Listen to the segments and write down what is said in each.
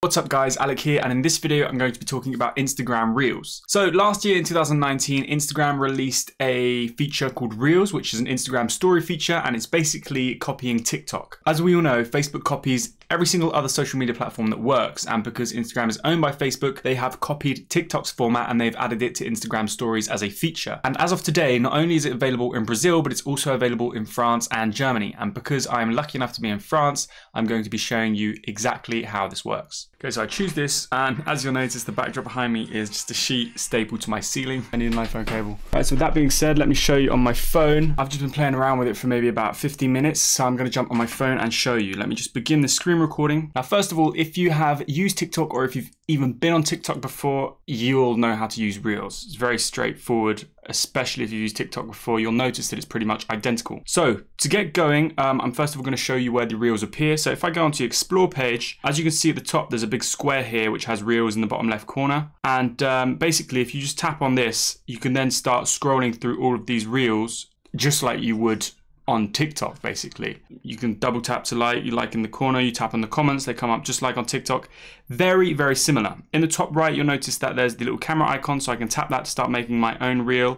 What's up guys, Alec here, and in this video I'm going to be talking about Instagram Reels. So last year in 2019, Instagram released a feature called Reels, which is an Instagram story feature, and it's basically copying TikTok. As we all know, Facebook copies every single other social media platform that works, and because Instagram is owned by Facebook, they have copied TikTok's format and they've added it to Instagram stories as a feature. And as of today, not only is it available in Brazil, but it's also available in France and Germany. And because I'm lucky enough to be in France, I'm going to be showing you exactly how this works. Okay, so I choose this, and as you'll notice, the backdrop behind me is just a sheet stapled to my ceiling. I need an iPhone cable. All right, so with that being said, let me show you on my phone. I've just been playing around with it for maybe about 15 minutes, so I'm gonna jump on my phone and show you. Let me just begin the screen recording. Now, first of all, if you have used TikTok or if you've even been on TikTok before, you'll know how to use Reels. It's very straightforward, especially if you've used TikTok before. You'll notice that it's pretty much identical. So to get going, I'm first of all gonna show you where the Reels appear. So if I go onto the Explore page, as you can see at the top, there's a big square here which has Reels in the bottom left corner. And basically, if you just tap on this, you can then start scrolling through all of these Reels just like you would on TikTok. Basically, you can double tap to like, you like in the corner, you tap on the comments, they come up just like on TikTok. Very, very similar. In the top right, you'll notice that there's the little camera icon, so I can tap that to start making my own reel,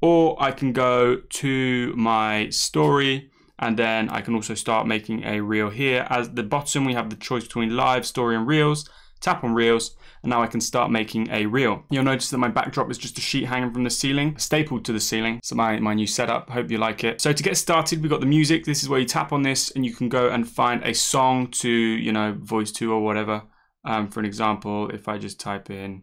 or I can go to my story, and then I can also start making a reel here. At the bottom, we have the choice between live, story, and reels. Tap on reels, and now I can start making a reel. You'll notice that my backdrop is just a sheet hanging from the ceiling, stapled to the ceiling. So my new setup, hope you like it. So to get started, we've got the music. This is where you tap on this and you can go and find a song to, you know, voice to or whatever. For an example, if I just type in,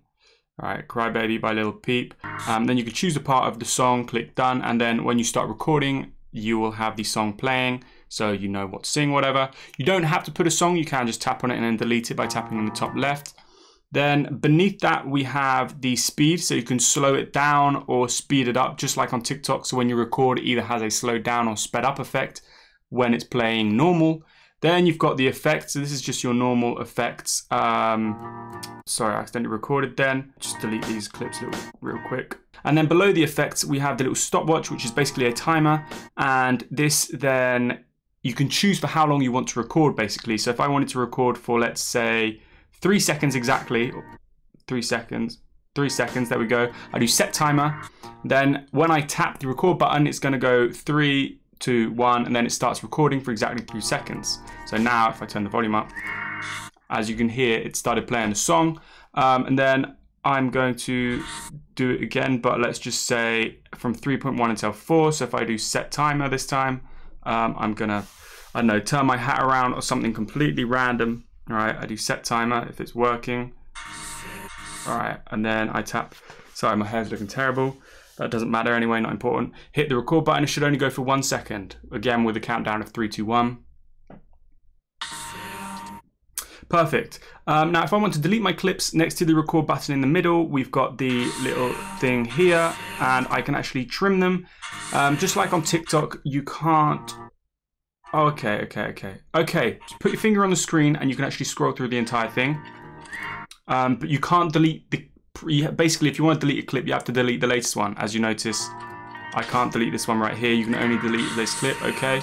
all right, Cry Baby by Lil Peep, then you can choose a part of the song, click done, and then when you start recording, you will have the song playing, so you know what to sing, whatever. You don't have to put a song, you can just tap on it and then delete it by tapping on the top left. Then beneath that, we have the speed, so you can slow it down or speed it up, just like on TikTok. So when you record, it either has a slowed down or sped up effect when it's playing normal. Then you've got the effects, so this is just your normal effects. Sorry, I accidentally recorded then. Just delete these clips real quick. And then below the effects, we have the little stopwatch, which is basically a timer. And this then, you can choose for how long you want to record, basically. So if I wanted to record for, let's say, 3 seconds exactly, 3 seconds, there we go. I do set timer. Then when I tap the record button, it's gonna go 3, 2, 1, and then it starts recording for exactly 3 seconds. So now if I turn the volume up, as you can hear, it started playing the song. And then I'm going to do it again, but let's just say from 3.1 until 4. So if I do set timer this time, I'm gonna, I don't know, turn my hat around or something completely random. All right, I do set timer if it's working. All right, and then I tap, sorry, my hair's looking terrible. That doesn't matter anyway, not important. Hit the record button, it should only go for 1 second. Again, with a countdown of 3, 2, 1. Perfect. Now, if I want to delete my clips, next to the record button in the middle, we've got the little thing here, and I can actually trim them. Just like on TikTok, you can't. Okay. Just put your finger on the screen, and you can actually scroll through the entire thing. But you can't delete the. Basically, if you want to delete a clip, you have to delete the latest one. As you notice, I can't delete this one right here. You can only delete this clip. Okay.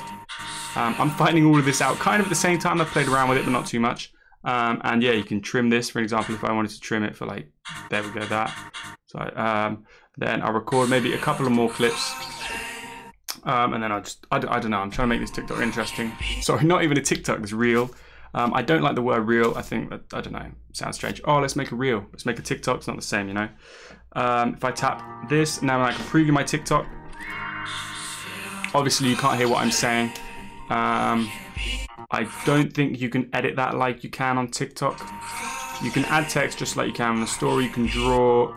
I'm finding all of this out kind of at the same time. I've played around with it, but not too much. And yeah, you can trim this, for example, if I wanted to trim it for like, there we go, that. So then I'll record maybe a couple of more clips. And then I don't know, I'm trying to make this TikTok interesting. Sorry, not even a TikTok, it's reel. I don't like the word reel. I think that, I don't know, sounds strange. Oh, let's make a reel. Let's make a TikTok, it's not the same, you know. If I tap this, now I can preview my TikTok. Obviously you can't hear what I'm saying. I don't think you can edit that like you can on TikTok. You can add text just like you can on the story. You can draw,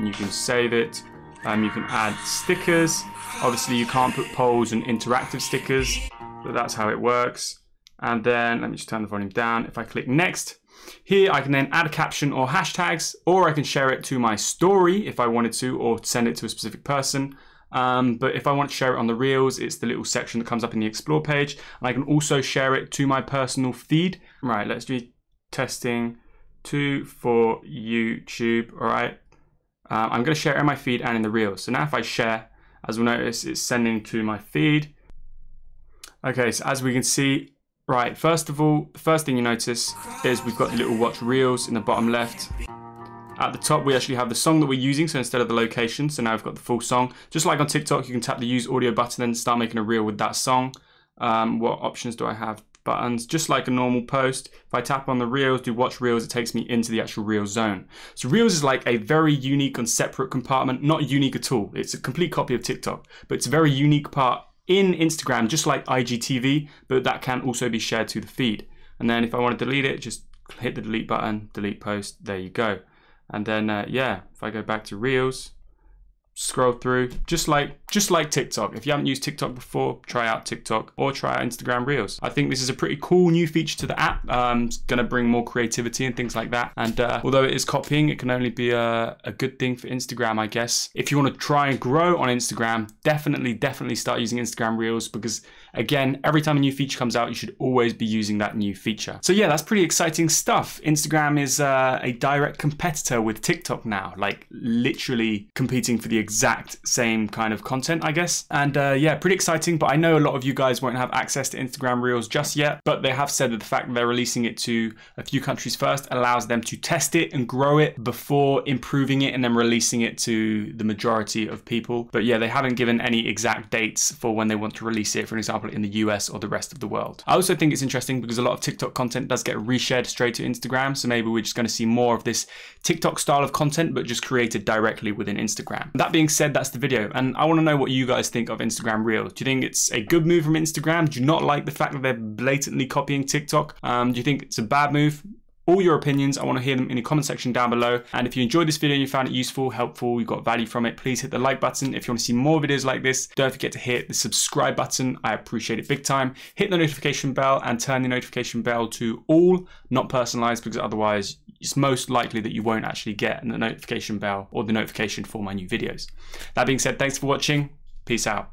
you can save it. You can add stickers. Obviously you can't put polls and interactive stickers, but that's how it works. And then let me just turn the volume down. If I click next, here I can then add a caption or hashtags, or I can share it to my story if I wanted to, or send it to a specific person. But if I want to share it on the Reels, it's the little section that comes up in the Explore page. And I can also share it to my personal feed. Right, let's do testing 2 for YouTube, all right? I'm gonna share it in my feed and in the Reels. So now if I share, as we'll notice, it's sending to my feed. Okay, so as we can see, Right, first of all, the first thing you notice is we've got the little watch reels in the bottom left. At the top, we actually have the song that we're using, so instead of the location, so now we've got the full song. Just like on TikTok, you can tap the use audio button and start making a reel with that song. What options do I have? Buttons, just like a normal post. If I tap on the reels, do watch reels, it takes me into the actual reel zone. So reels is like a very unique and separate compartment, not unique at all. It's a complete copy of TikTok, but it's a very unique part in Instagram, just like IGTV, but that can also be shared to the feed. And then if I want to delete it, just hit the delete button, delete post, there you go. And then, yeah, if I go back to Reels, scroll through, just like TikTok. If you haven't used TikTok before, try out TikTok or try out Instagram Reels. I think this is a pretty cool new feature to the app. It's gonna bring more creativity and things like that. And although it is copying, it can only be a good thing for Instagram, I guess. If you want to try and grow on Instagram, definitely start using Instagram Reels, because again, every time a new feature comes out, you should always be using that new feature. So yeah, that's pretty exciting stuff. Instagram is a direct competitor with TikTok now, like literally competing for the exact same kind of content, I guess. And yeah, pretty exciting, but I know a lot of you guys won't have access to Instagram Reels just yet, but they have said that the fact that they're releasing it to a few countries first allows them to test it and grow it before improving it and then releasing it to the majority of people. But yeah, they haven't given any exact dates for when they want to release it, for example, in the US or the rest of the world. I also think it's interesting because a lot of TikTok content does get reshared straight to Instagram, so maybe we're just going to see more of this TikTok style of content, but just created directly within Instagram. That being said, that's the video, and I want to know what you guys think of Instagram Reels. Do you think it's a good move from Instagram? Do you not like the fact that they're blatantly copying TikTok? Do you think it's a bad move? All your opinions, I want to hear them in the comment section down below. And if you enjoyed this video and you found it useful, helpful, you got value from it, please hit the like button. If you want to see more videos like this, don't forget to hit the subscribe button. I appreciate it big time. Hit the notification bell and turn the notification bell to all, not personalized, because otherwise it's most likely that you won't actually get the notification bell or the notification for my new videos. That being said, thanks for watching. Peace out.